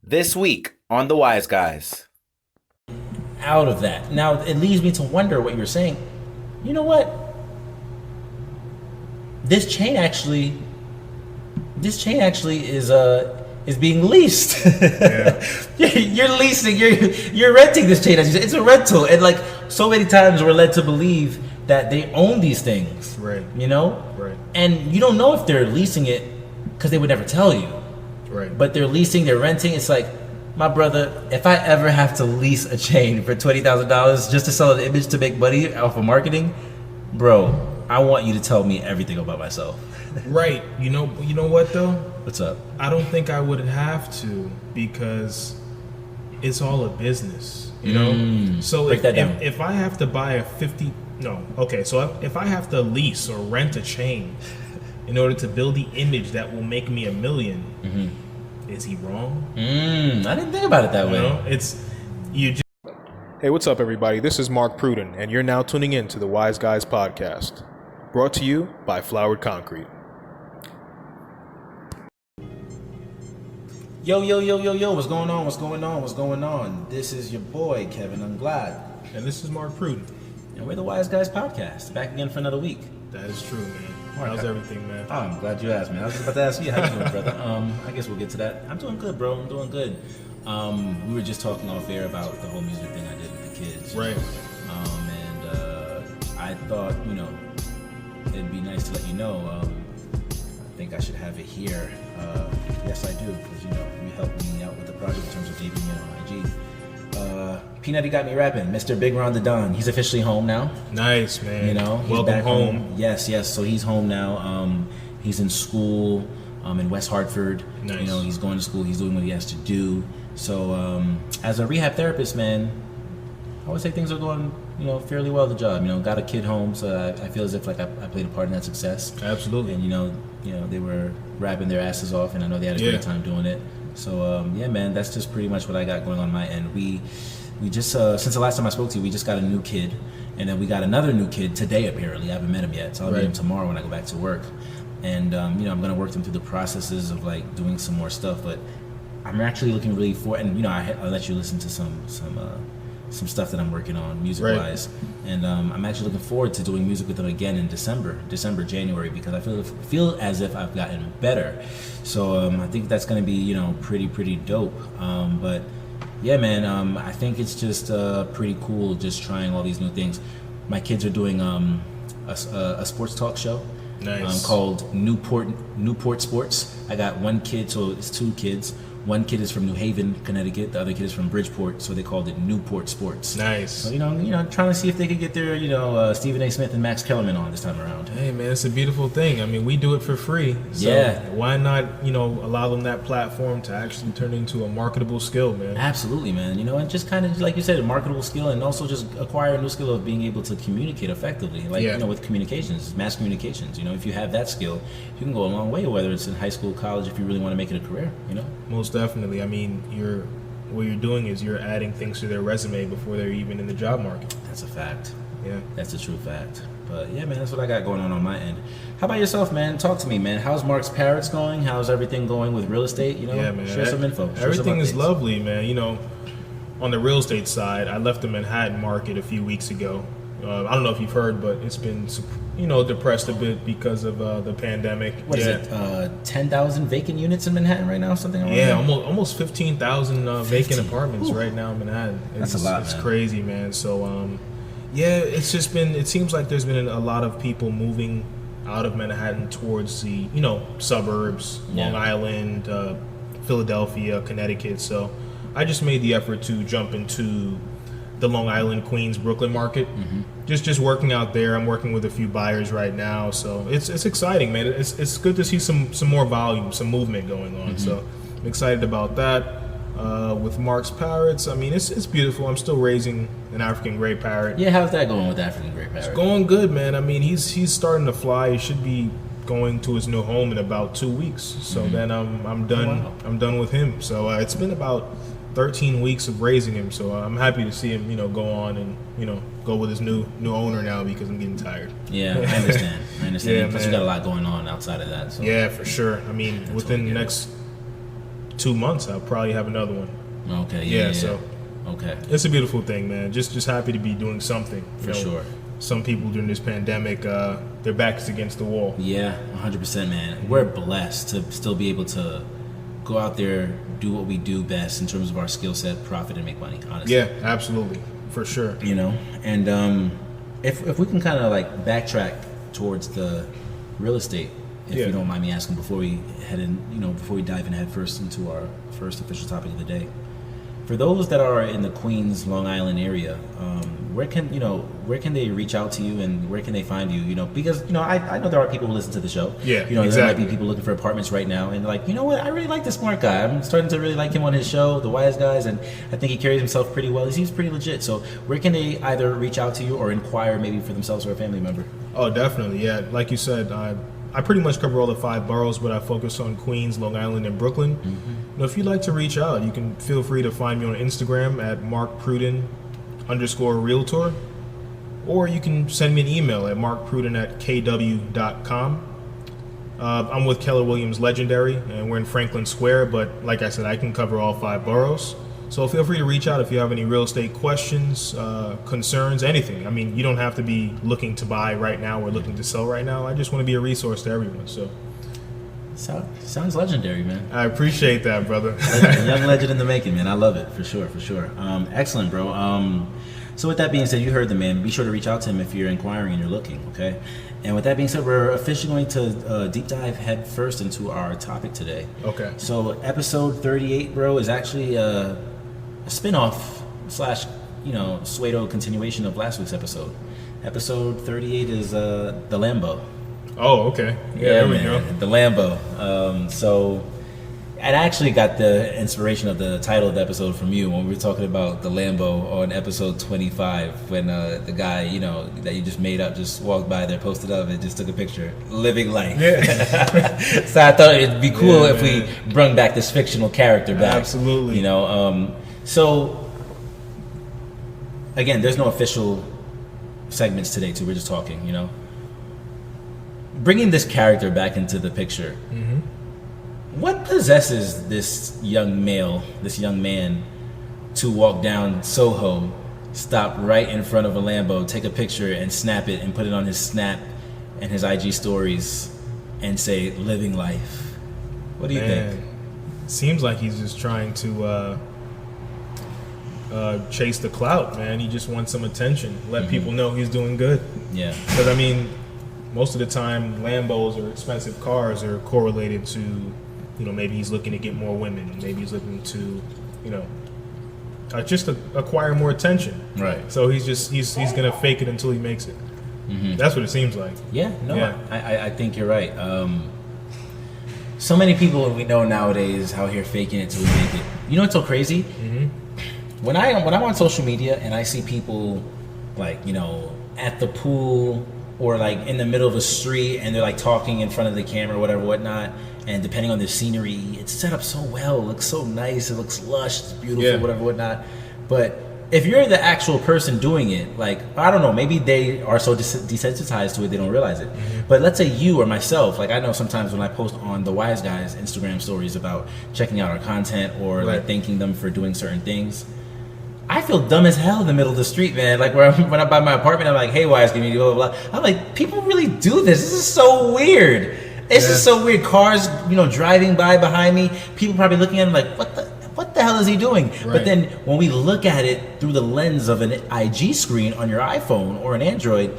This week on The Wise Guys. Out of that. Now, it leads me to wonder what you're saying. You know what? This chain actually is being leased. Yeah. You're leasing, you're renting this chain. As you said. It's a rental, and like so many times we're led to believe that they own these things. Right. You know. Right. And you don't know if they're leasing it because they would never tell you. Right. But they're leasing, they're renting. It's like, my brother, if I ever have to lease a chain for $20,000 just to sell an image to make money off of marketing, bro, I want you to tell me everything about myself. Right. You know what though? What's up? I don't think I would have to because it's all a business. You know. So Break that down. if I have to buy if I have to lease or rent a chain in order to build the image that will make me $1 million, is he wrong? I didn't think about it that You way. know, it's you. Just Hey, what's up, everybody? This is Mark Pruden, and you're now tuning in to the Wise Guys podcast, brought to you by Flowered Concrete. Yo, what's going on? This is your boy, Kevin Unglad. And this is Mark Pruden. And we're the Wise Guys podcast, back again for another week. That is true, man. Mark, How's everything, man? Oh, I'm glad you asked me. I was just about to ask you, how you doing, brother? I guess we'll get to that. I'm doing good, bro. I'm doing good. We were just talking off air about the whole music thing I did with the kids. Right. I thought, it'd be nice to let you know. I think I should have it here. Yes, I do, because, you helped me out with the project in terms of debuting it on IG. Peanutty got me rapping. Mr. Big Ron the Don. He's officially home now. Nice, man. He's Welcome back home. Yes. So he's home now. He's in school in West Hartford. Nice. He's going to school. He's doing what he has to do. So as a rehab therapist, man, I would say things are going, fairly well at the job. Got a kid home, so I feel as if like I played a part in that success. Absolutely. And they were rapping their asses off, and I know they had a great time doing it. So yeah, man, that's just pretty much what I got going on my end. We just since the last time I spoke to you, we just got a new kid, and then we got another new kid today. Apparently, I haven't met him yet, so I'll meet him tomorrow when I go back to work. And I'm gonna work them through the processes of like doing some more stuff. But I'm actually looking really for, and I'll let you listen to some stuff that I'm working on music-wise, and I'm actually looking forward to doing music with them again in December, January, because I feel as if I've gotten better. So I think that's going to be pretty dope. But yeah, man, I think it's just pretty cool just trying all these new things. My kids are doing a sports talk show. Nice. Called Newport Sports. I got one kid, so it's two kids. One kid is from New Haven, Connecticut. The other kid is from Bridgeport, so they called it Newport Sports. Nice. So trying to see if they could get their Stephen A. Smith and Max Kellerman on this time around. Hey, man, it's a beautiful thing. I mean, we do it for free. So Yeah. why not, allow them that platform to actually turn into a marketable skill, man? Absolutely, man. And just kind of like you said, a marketable skill, and also just acquire a new skill of being able to communicate effectively. Like with communications, mass communications. If you have that skill, you can go a long way. Whether it's in high school, college, if you really want to make it a career. Most definitely. I mean, what you're doing is you're adding things to their resume before they're even in the job market. That's a fact. Yeah. That's a true fact. But yeah, man, that's what I got going on my end. How about yourself, man? Talk to me, man. How's Mark's Parrots going? How's everything going with real estate? Yeah, man. Share some info. Everything is lovely, man. On the real estate side, I left the Manhattan market a few weeks ago. I don't know if you've heard, but it's been, depressed a bit because of the pandemic. What is it? 10,000 vacant units in Manhattan right now? Something like that? Almost 15,000 vacant apartments right now in Manhattan. That's a lot, It's man. crazy, man. So, it's just been, it seems like there's been a lot of people moving out of Manhattan towards the, suburbs, Long Island, Philadelphia, Connecticut. So I just made the effort to jump into the Long Island, Queens, Brooklyn market. Just working out there. I'm working with a few buyers right now, so it's exciting, man. It's good to see some more volume, some movement going on. So I'm excited about that. With Mark's Parrots, I mean, it's beautiful. I'm still raising an African gray parrot. Yeah, how's that going with the African gray parrot? It's going good, man. I mean, he's starting to fly. He should be going to his new home in about 2 weeks. So then I'm done. Oh, wow. I'm done with him. So it's been about 13 weeks of raising him, so I'm happy to see him, go on and, go with his new owner now because I'm getting tired. Yeah, I understand. Yeah, Plus, man. you got a lot going on outside of that. So. Yeah, for sure. I mean, within the next 2 months, I'll probably have another one. Okay. Yeah. So okay. it's a beautiful thing, man. Just happy to be doing something. For sure. Some people during this pandemic, their backs against the wall. Yeah, 100%, man. We're blessed to still be able to go out there, do what we do best in terms of our skill set, profit, and make money, honestly. Yeah, absolutely. For sure. You know, and if we can kind of like backtrack towards the real estate, if you don't mind me asking, before we head in, before we dive in head first into our first official topic of the day. For those that are in the Queens, Long Island area, where can they reach out to you, and where can they find you? Because I know there are people who listen to the show. Yeah, exactly. There might be people looking for apartments right now, and they're like, you know what, I really like the smart guy. I'm starting to really like him on his show, The Wise Guys, and I think he carries himself pretty well. He seems pretty legit. So where can they either reach out to you or inquire maybe for themselves or a family member? Oh, definitely. Yeah, like you said, I pretty much cover all the 5 boroughs, but I focus on Queens, Long Island, and Brooklyn. If you'd like to reach out, you can feel free to find me on Instagram at markpruden_realtor, or you can send me an email at markpruden@kw.com. I'm with Keller Williams Legendary, and we're in Franklin Square, but like I said, I can cover all 5 boroughs. So feel free to reach out if you have any real estate questions, concerns, anything. I mean, you don't have to be looking to buy right now or looking to sell right now. I just want to be a resource to everyone. So sounds legendary, man. I appreciate that, brother. A young legend in the making, man. I love it, for sure. Excellent, bro. So with that being said, you heard the man. Be sure to reach out to him if you're inquiring and you're looking, okay? And with that being said, we're officially going to deep dive head first into our topic today. Okay. So episode 38, bro, is actually a spin-off / pseudo continuation of last week's episode. Episode 38 is the Lambo. Oh, okay. Yeah, there we go. The Lambo. So I actually got the inspiration of the title of the episode from you when we were talking about the Lambo on episode 25, when the guy, that you just made up just walked by there, posted up, and just took a picture, living life. Yeah. So I thought it'd be cool if we brung back this fictional character back. Absolutely. So again, there's no official segments today too. We're just talking, bringing this character back into the picture. What possesses this young man, to walk down Soho, stop right in front of a Lambo, take a picture and snap it and put it on his Snap and his IG stories and say, living life? What do you think? Seems like he's just trying to chase the clout, man. He just wants some attention. Let people know he's doing good. Yeah. Because, I mean, most of the time, Lambos or expensive cars are correlated to, maybe he's looking to get more women. Maybe he's looking to, just to acquire more attention. Right. So he's going to fake it until he makes it. That's what it seems like. Yeah, I think you're right. So many people we know nowadays out here faking it till we make it. You know what's so crazy? When I'm on social media and I see people like, at the pool or like in the middle of a street and they're like talking in front of the camera or whatnot, and depending on the scenery, it's set up so well, it looks so nice, it looks lush, it's beautiful, whatnot. But if you're the actual person doing it, like, I don't know, maybe they are so desensitized to it they don't realize it. But let's say you or myself, like I know sometimes when I post on the Wise Guys Instagram stories about checking out our content or like thanking them for doing certain things, I feel dumb as hell in the middle of the street, man. Like when I'm by my apartment, I'm like, hey, Wise, give me blah, blah, blah. I'm like, people really do this. This is so weird. It's just so weird. Cars, driving by behind me, people probably looking at him like, what the hell is he doing? Right. But then when we look at it through the lens of an IG screen on your iPhone or an Android,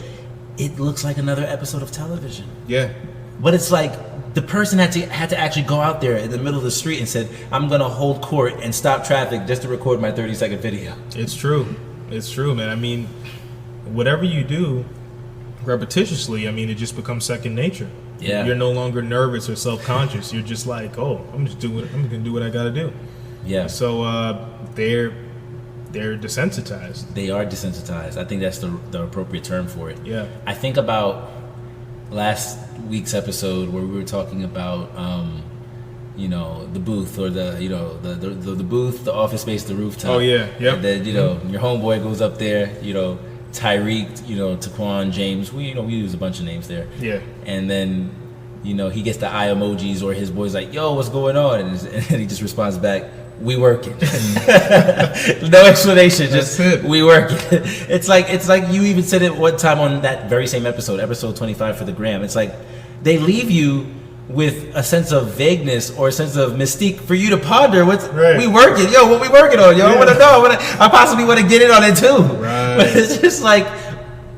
it looks like another episode of television. Yeah. But it's like the person had to actually go out there in the middle of the street and said, I'm going to hold court and stop traffic just to record my 30-second video. It's true, man. I mean, whatever you do repetitiously, I mean, it just becomes second nature. Yeah. You're no longer nervous or self-conscious. You're just like, I'm going to do what I got to do. Yeah. So they're desensitized. They are desensitized. I think that's the appropriate term for it. Yeah. I think about last week's episode where we were talking about the booth or the booth, the office space, the rooftop. Oh yeah. Yeah. And then your homeboy goes up there, Tyreek, Taquan, James, we use a bunch of names there. Yeah. And then, he gets the eye emojis, or his boy's like, "Yo, what's going on?" And he just responds back, "We working." No explanation, just we working. It's like you even said it one time on that very same episode 25 for the gram. It's like they leave you with a sense of vagueness or a sense of mystique for you to ponder what's we working. Yo, what we working on? Yo, I want to know. I possibly want to get in on it too. Right. But it's just like,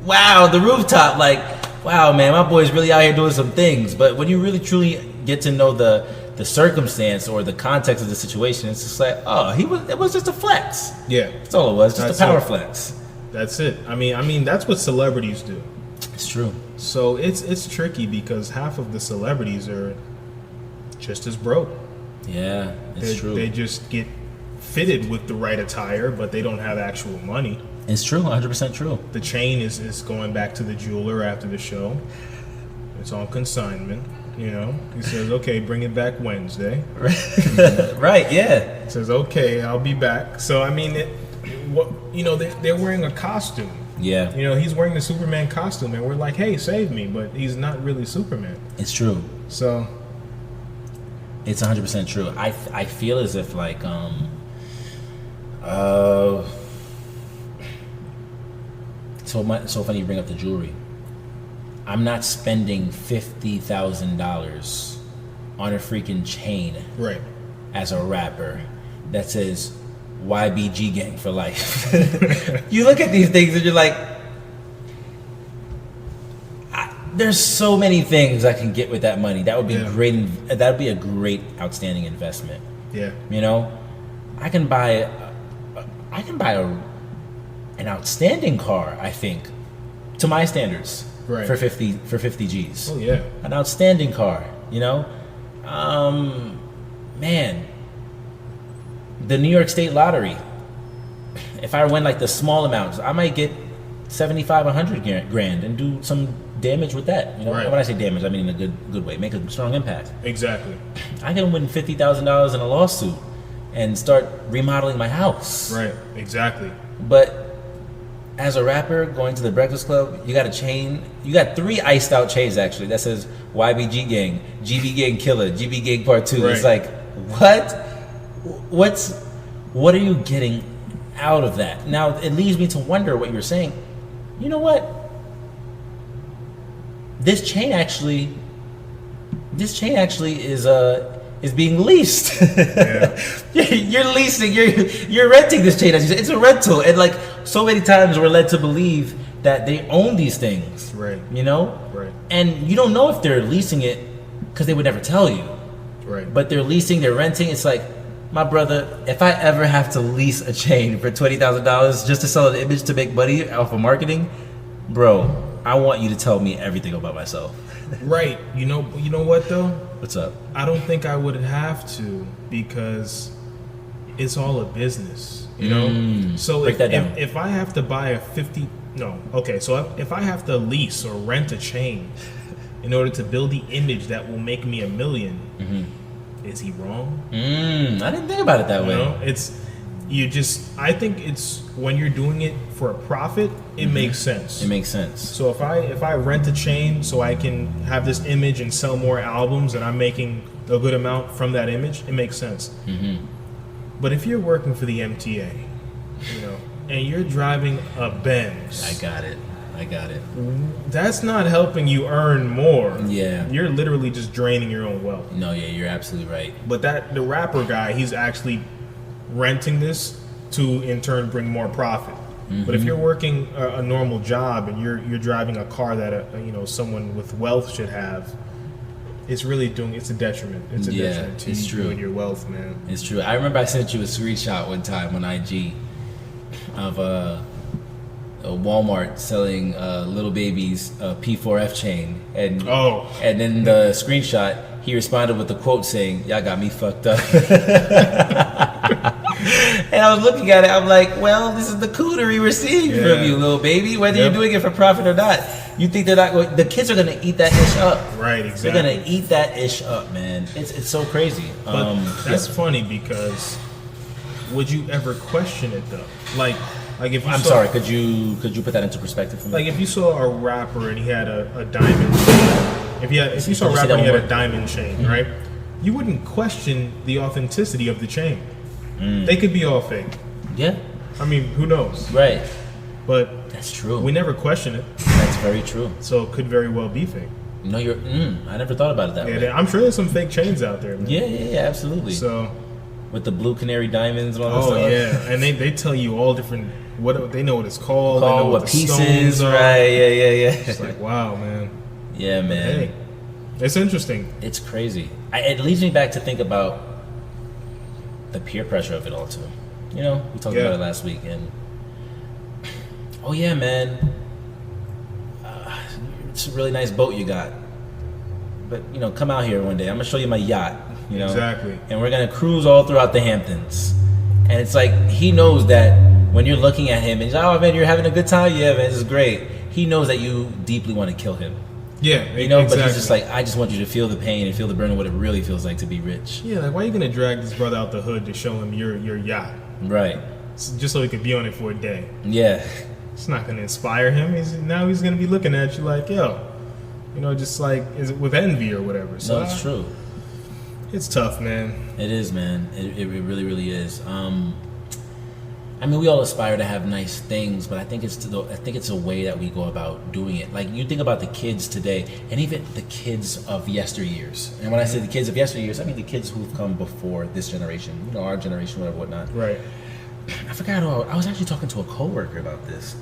wow, the rooftop, like, wow, man, my boy's really out here doing some things. But when you really truly get to know the circumstance or the context of the situation, it's just like, oh, it was just a flex. Yeah, that's all it was, just a power flex. That's it. I mean, that's what celebrities do. It's true. So it's tricky because half of the celebrities are just as broke. Yeah, it's true. They just get fitted with the right attire, but they don't have actual money. It's true, 100% true. The chain is going back to the jeweler after the show. It's on consignment. He says, "Okay, bring it back Wednesday." Right, yeah. He says, "Okay, I'll be back." So I mean, they're wearing a costume. Yeah. He's wearing the Superman costume, and we're like, "Hey, save me!" But he's not really Superman. It's true. So it's 100% true. I feel as if like so funny you bring up the jewelry. I'm not spending $50,000 on a freaking chain, right? As a rapper that says YBG Gang for life. You look at these things and you're like, there's so many things I can get with that money. That would be great. That would be a great, outstanding investment. Yeah. I can buy an outstanding car, I think, to my standards, right, for 50 G's. Oh yeah, an outstanding car. Man, the New York State Lottery. If I win like the small amounts, I might get 75, 100 grand and do some damage with that. Right. When I say damage, I mean in a good way, make a strong impact. Exactly. I can win $50,000 in a lawsuit and start remodeling my house. Right. Exactly. But as a rapper going to the Breakfast Club, you got a chain. You got 3 iced out chains actually that says YBG Gang, GB Gang Killer, GB Gang Part 2. Right. It's like, what are you getting out of that? Now it leads me to wonder what you're saying. You know what? This chain actually is being leased. Yeah. You're leasing. You're renting this chain. It's a rental, and like so many times we're led to believe that they own these things. Right. Right. And you don't know if they're leasing it because they would never tell you. Right. But they're leasing. They're renting. It's like, my brother, if I ever have to lease a chain for $20,000 just to sell an image to make money off of marketing, bro, I want you to tell me everything about myself. Right. You know what though? What's up? I don't think I would have to because it's all a business. So if I have to buy if I have to lease or rent a chain in order to build the image that will make me $1 million, is he wrong? I didn't think about it that way. I think it's when you're doing it for a profit, it makes sense. It makes sense. So if I rent a chain so I can have this image and sell more albums and I'm making a good amount from that image, it makes sense. But if you're working for the MTA, and you're driving a Benz, I got it. That's not helping you earn more. Yeah. You're literally just draining your own wealth. No, yeah, you're absolutely right. But the rapper guy, he's actually renting this to in turn bring more profit. But if you're working a normal job and you're driving a car that someone with wealth should have, it's a detriment. It's a detriment to you and your wealth, man. It's true. I remember I sent you a screenshot one time on IG of a Walmart selling Little Baby's P4F chain, and then the screenshot, he responded with the quote saying, "Y'all got me fucked up." And I was looking at it, I'm like, well, this is the coonery we're seeing from you, Little Baby, whether you're doing it for profit or not. You think they're not going? The kids are going to eat that ish up. Right, exactly. They're going to eat that ish up, man. It's so crazy. But that's funny because would you ever question it though? Like if you sorry, could you put that into perspective for me? Like if you saw a rapper and he had a diamond chain if you saw a Did you see rapper that and he one had a more? diamond chain, right? You wouldn't question the authenticity of the chain. Mm. They could be all fake. Yeah, I mean, who knows? right. But That's true. we never question it, That's very true. so it could very well be fake. No, I never thought about it that way. I'm sure there's some fake chains out there, man. Yeah, absolutely. So, With the blue canary diamonds and all that stuff. oh yeah, and they tell you all different what they know what it's called. They know Call what what the pieces, stones are. right? Yeah. It's like, wow, man. Yeah, man. Hey, it's interesting. It's crazy. It leads me back to think about the peer pressure of it all too. You know, we talked about it last week, and oh yeah, man, it's a really nice boat you got. But you know, come out here one day. I'm gonna show you my yacht. You know, Exactly. and we're gonna cruise all throughout the Hamptons. And it's like he knows that when you're looking at him and he's like, "Oh man, you're having a good time. Yeah, man, this is great." He knows that you deeply want to kill him. Yeah, You know, exactly. but he's just like, I just want you to feel the pain and feel the burn of what it really feels like to be rich. Yeah, like why are you gonna drag this brother out the hood to show him your yacht? Right. Just so he could be on it for a day. Yeah. It's not gonna inspire him. He's gonna be looking at you like, yo, you know, just like is it with envy or whatever. So No, it's true. It's tough, man. It is, man. It really, really is. I mean, we all aspire to have nice things, but I think it's a way that we go about doing it. Like you think about the kids today, and even the kids of yesteryears. And when I say the kids of yesteryears, I mean the kids who've come before this generation. You know, our generation, whatever, whatnot. Right. I forgot. I was actually talking to a coworker about this.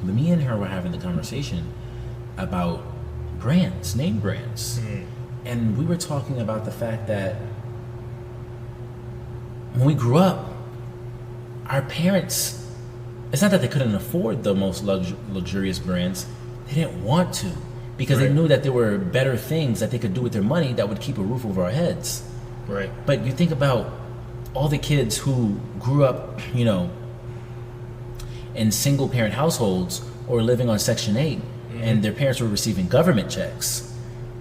But me and her were having the conversation about brands, name brands, and we were talking about the fact that when we grew up, our parents, it's not that they couldn't afford the most luxurious brands, they didn't want to because they Right. knew that there were better things that they could do with their money that would keep a roof over our heads. Right. But you think about all the kids who grew up, you know, in single parent households or living on Section 8 and their parents were receiving government checks.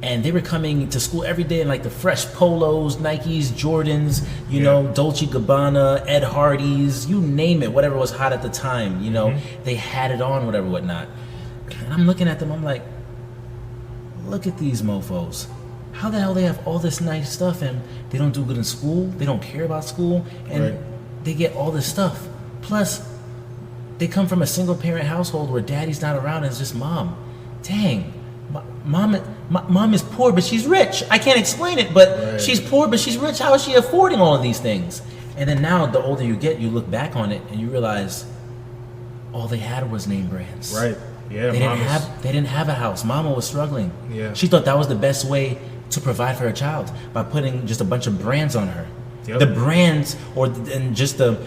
And they were coming to school every day in like the fresh polos, Nikes, Jordans, you know, Dolce Gabbana, Ed Hardy's, you name it, whatever was hot at the time, you know, they had it on, whatever, whatnot. And I'm looking at them, I'm like, look at these mofos. How the hell they have all this nice stuff and they don't do good in school, they don't care about school, and they get all this stuff. Plus, they come from a single parent household where daddy's not around and it's just mom. Dang. Mom is poor, but she's rich. I can't explain it, but she's poor, but she's rich. How is she affording all of these things? And then now, the older you get, you look back on it and you realize all they had was name brands. Right. Yeah. They didn't have a house. Mama was struggling. Yeah. She thought that was the best way to provide for her child by putting just a bunch of brands on her. Yep. The brands, and just the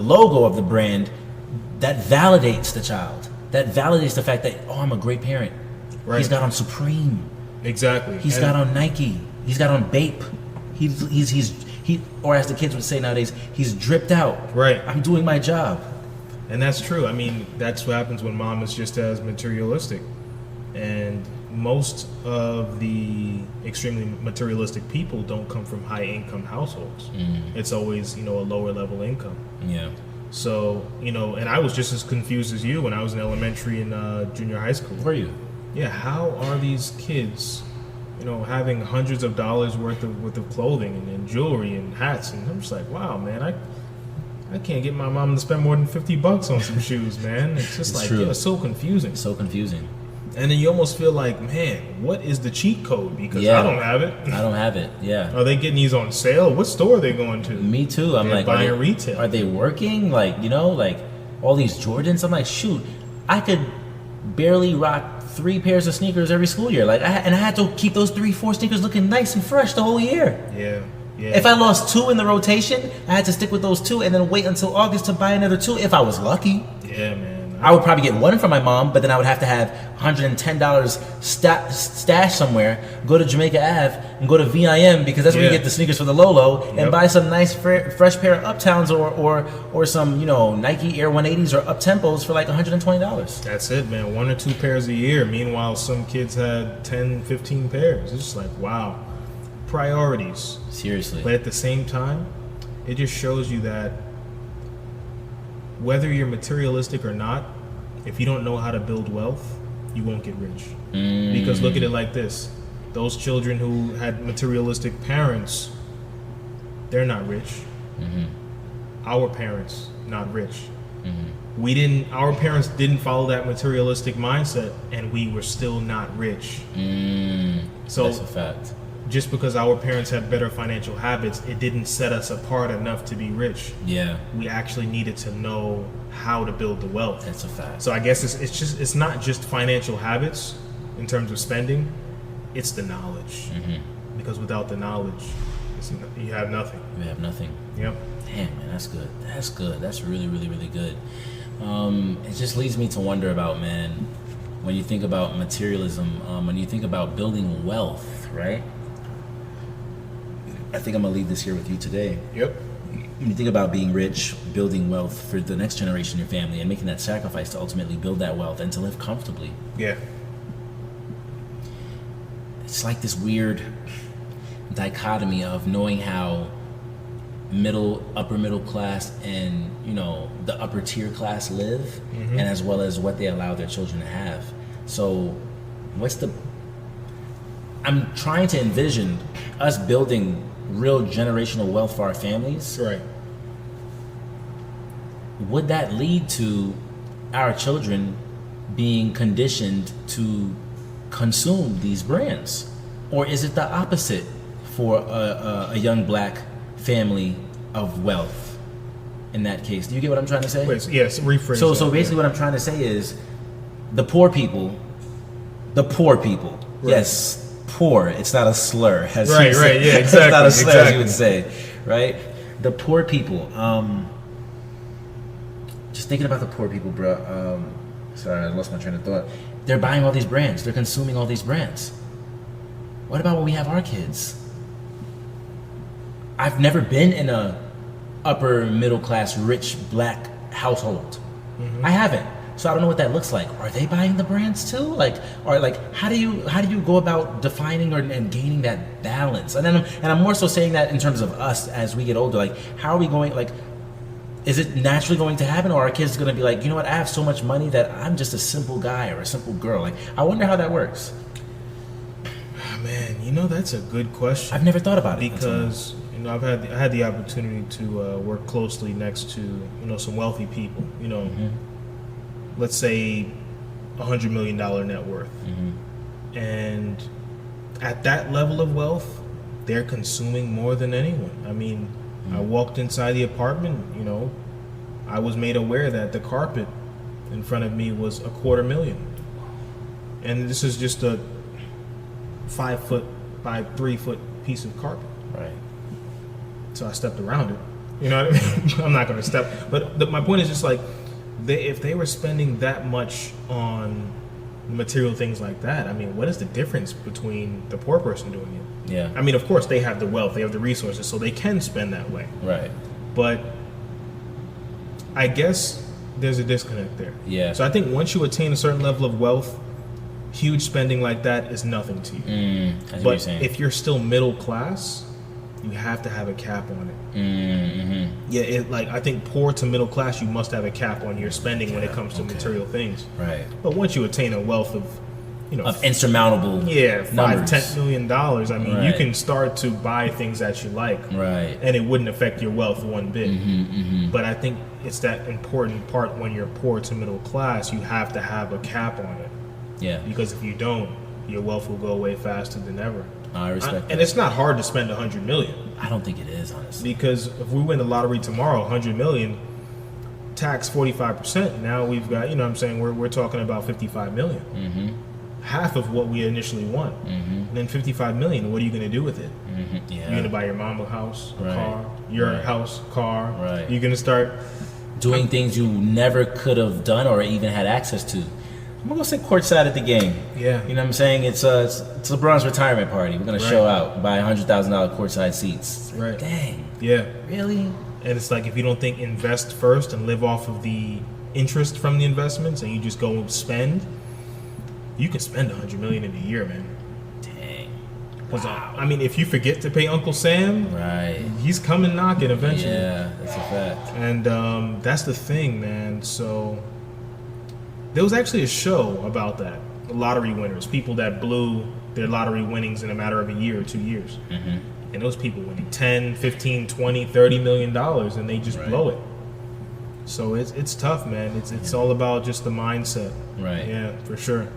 logo of the brand that validates the child. That validates the fact that, oh, I'm a great parent. Right. He's got on Supreme. Exactly. He's got on Nike. He's got on Bape. He or as the kids would say nowadays, he's dripped out. Right. I'm doing my job. And that's true. I mean, that's what happens when mom is just as materialistic. And most of the extremely materialistic people don't come from high income households. It's always, you know, a lower level income. Yeah. So, you know, and I was just as confused as you when I was in elementary and junior high school. Were you? Yeah, how are these kids, you know, having hundreds of dollars worth of clothing and jewelry and hats? And I'm just like, wow, man, I can't get my mom to spend more than $50 on some shoes, man. It's just It's like, true. yeah, it's so confusing. So confusing. And then you almost feel like, man, what is the cheat code? Because Yeah. I don't have it. I don't have it. Yeah. Are they getting these on sale? What store are they going to? Me too. I'm They're like, buying are they, retail. Are they working? Like, you know, like all these Jordans. I'm like, shoot, I could barely rock 3 pairs of sneakers every school year. Like, I had to keep those 3-4 sneakers looking nice and fresh the whole year. Yeah, yeah. If I lost 2 in the rotation, I had to stick with those 2 and then wait until August to buy another 2 if I was lucky. Yeah, man. I would probably get 1 from my mom, but then I would have to have $110 stashed somewhere, go to Jamaica Ave, and go to VIM because that's where you get the sneakers for the Lolo, and buy some nice fresh pair of Uptowns or some, you know, Nike Air 180s or Up-Tempos for like $120. That's it, man. 1 or 2 pairs a year. Meanwhile, some kids had 10, 15 pairs. It's just like, wow. Priorities. Seriously. But at the same time, it just shows you that whether you're materialistic or not, if you don't know how to build wealth, you won't get rich. Because look at it like this: those children who had materialistic parents, they're not rich. Our parents, not rich. Our parents didn't follow that materialistic mindset, and we were still not rich. So that's a fact. Just because our parents had better financial habits, it didn't set us apart enough to be rich. Yeah, we actually needed to know how to build the wealth. that's a fact. So I guess it's not just financial habits in terms of spending, it's the knowledge. Because without the knowledge, you have nothing. You have nothing. Yep. Damn, man, that's good. That's good. That's really, really, really good. It just leads me to wonder about, man, when you think about materialism, when you think about building wealth, right? I think I'm gonna leave this here with you today. Yep. When you think about being rich, building wealth for the next generation of your family, and making that sacrifice to ultimately build that wealth and to live comfortably, Yeah. it's like this weird dichotomy of knowing how upper middle class and the upper tier class live, and as well as what they allow their children to have. So I'm trying to envision us building real generational wealth for our families. Right. Would that lead to our children being conditioned to consume these brands, or is it the opposite for a young black family of wealth? In that case, do you get what I'm trying to say? Wait, yes, rephrase. So basically, what I'm trying to say is, the poor people. Right. Yes, poor. It's not a slur. As Right, you say. right, yeah, exactly. It's not a slur, as exactly. you would say, right? The poor people. Just thinking about the poor people, bro. Sorry, I lost my train of thought. They're buying all these brands. They're consuming all these brands. What about when we have our kids? I've never been in a upper middle class rich black household. I haven't, so I don't know what that looks like. Are they buying the brands too? How do you go about defining and gaining that balance? And I'm more so saying that in terms of us as we get older. Like, how are we going? Like, is it naturally going to happen, or are kids going to be like, you know what? I have so much money that I'm just a simple guy or a simple girl. Like, I wonder how that works. Man, that's a good question. I've never thought about it because I had the opportunity to work closely next to some wealthy people. Let's say $100 million net worth, and at that level of wealth, they're consuming more than anyone. I mean, I walked inside the apartment. I was made aware that the carpet in front of me was $250,000, and this is just a 5 foot by 3 foot piece of carpet. Right. So I stepped around it. You know what I mean? I'm not going to step. But my point is just like, if they were spending that much on material things like that, I mean, what is the difference between the poor person doing it? Yeah. I mean, of course, they have the wealth, they have the resources, so they can spend that way. Right. But I guess there's a disconnect there. Yeah. So I think once you attain a certain level of wealth, huge spending like that is nothing to you. That's what you're But saying. if you're still middle class, you have to have a cap on it. Yeah, I think poor to middle class, you must have a cap on your spending when it comes to material things. Right. But once you attain a wealth of, Of insurmountable $5, numbers. $10 million, I mean, you Right. can start to buy things that you like. Right. And it wouldn't affect your wealth one bit. But I think it's that important part when you're poor to middle class, you have to have a cap on it. Yeah. Because if you don't, your wealth will go away faster than ever. I respect that. And it's not hard to spend $100 million. I don't think it is, honestly. Because if we win the lottery tomorrow, $100 million, tax 45%. Now we've got, what I'm saying, we're talking about $55 million. Half of what we initially won. And then $55 million, what are you going to do with it? Yeah. You're going to buy your mom a house, a Right. car, your Right. house, car. Right. You're going to start doing things you never could have done or even had access to. I'm gonna go sit courtside at the game. Yeah. You know what I'm saying? It's LeBron's retirement party. We're gonna show out, buy $100,000 courtside seats. Right. Dang. Yeah. Really? And it's like, if you don't think invest first and live off of the interest from the investments, and you just go and spend, you can spend $100 million in a year, man. Dang. 'Cause, I mean, if you forget to pay Uncle Sam, Right. he's coming knocking eventually. Yeah, that's a fact. And that's the thing, man. So There was actually a show about that. Lottery winners, people that blew their lottery winnings in a matter of a year or 2 years. And those people winning 10, 15, 20, 30 million dollars, and they just blow it. So it's tough, man. It's all about just the mindset. Right. Yeah, for sure.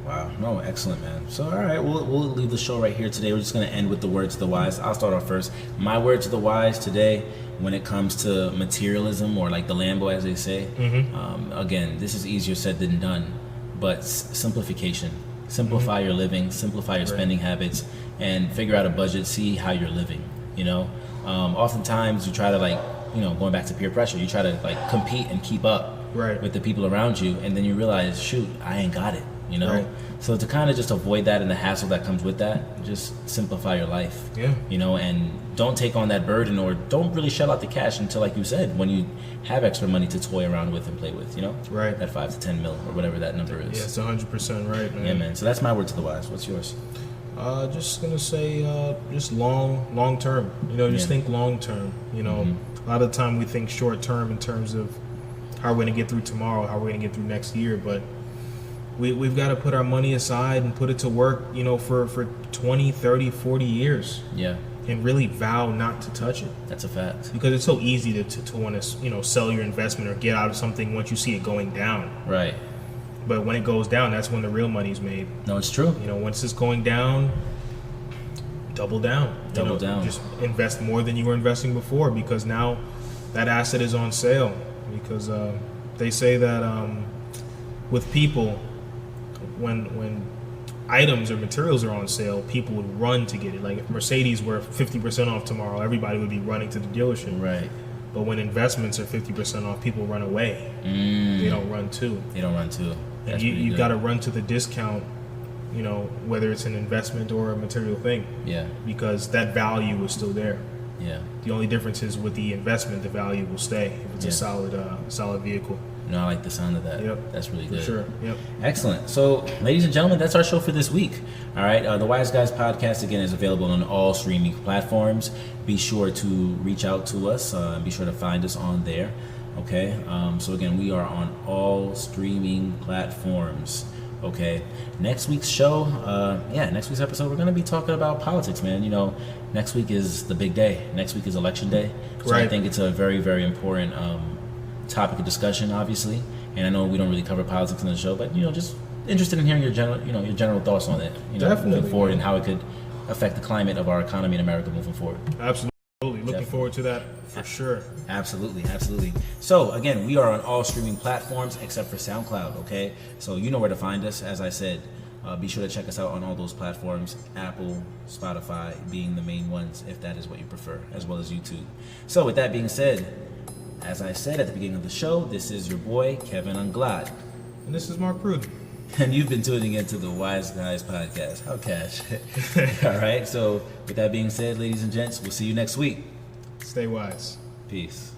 Wow. No, excellent, man. So, all right, we'll leave the show right here today. We're just going to end with the words of the wise. I'll start off first. My words of the wise today, when it comes to materialism, or like the Lambo, as they say, again, this is easier said than done, but simplification. Simplify your living, simplify your spending habits, and figure out a budget, see how you're living, you know? Oftentimes, you try to, like, you know, going back to peer pressure, you try to, like, compete and keep up with the people around you, and then you realize, shoot, I ain't got it. You know, so to kind of just avoid that and the hassle that comes with that, just simplify your life. You know, and don't take on that burden, or don't really shell out the cash until, like you said, when you have extra money to toy around with and play with. You know, that 5 to 10 mil or whatever that number is. Yeah, it's 100% right, man. Yeah, man. So that's my word to the wise. What's yours? Just gonna say, just long term. You know, just think long term. You know, a lot of the time we think short term in terms of how we're gonna get through tomorrow, how we're gonna get through next year, but we've got to put our money aside and put it to work, you know, for 20, 30, 40 years. And really vow not to touch it. That's a fact. Because it's so easy to want to, you know, sell your investment or get out of something once you see it going down. But when it goes down, that's when the real money's made. No, it's true. You know, once it's going down, double down. Double down. Just invest more than you were investing before, because now that asset is on sale. Because they say that with people, when items or materials are on sale, people would run to get it. Like if Mercedes were 50% off tomorrow, everybody would be running to the dealership. But when investments are 50% off, people run away. They don't run to. And you got to run to the discount, you know, whether it's an investment or a material thing. Because that value is still there. The only difference is with the investment, the value will stay if it's a solid vehicle. No, I like the sound of that. That's really good. For sure. Excellent. So, ladies and gentlemen, that's our show for this week. All right. The Wise Guys podcast, again, is available on all streaming platforms. Be sure to reach out to us. Be sure to find us on there. Okay. So, again, we are on all streaming platforms. Okay. Next week's show, next week's episode, we're going to be talking about politics, man. You know, next week is the big day. Next week is election day. So I think it's a very, very important topic of discussion, obviously. And I know we don't really cover politics on the show, but, you know, just interested in hearing your general thoughts on it. You know, moving forward, and how it could affect the climate of our economy in America moving forward. Absolutely. Looking forward to that for sure. Absolutely. So, again, we are on all streaming platforms except for SoundCloud, okay? So you know where to find us. As I said, be sure to check us out on all those platforms, Apple, Spotify being the main ones, if that is what you prefer, as well as YouTube. So with that being said, as I said at the beginning of the show, this is your boy, Kevin Unglad. And this is Mark Pruden. And you've been tuning into the Wise Guys podcast. How cash. All right. So with that being said, ladies and gents, we'll see you next week. Stay wise. Peace.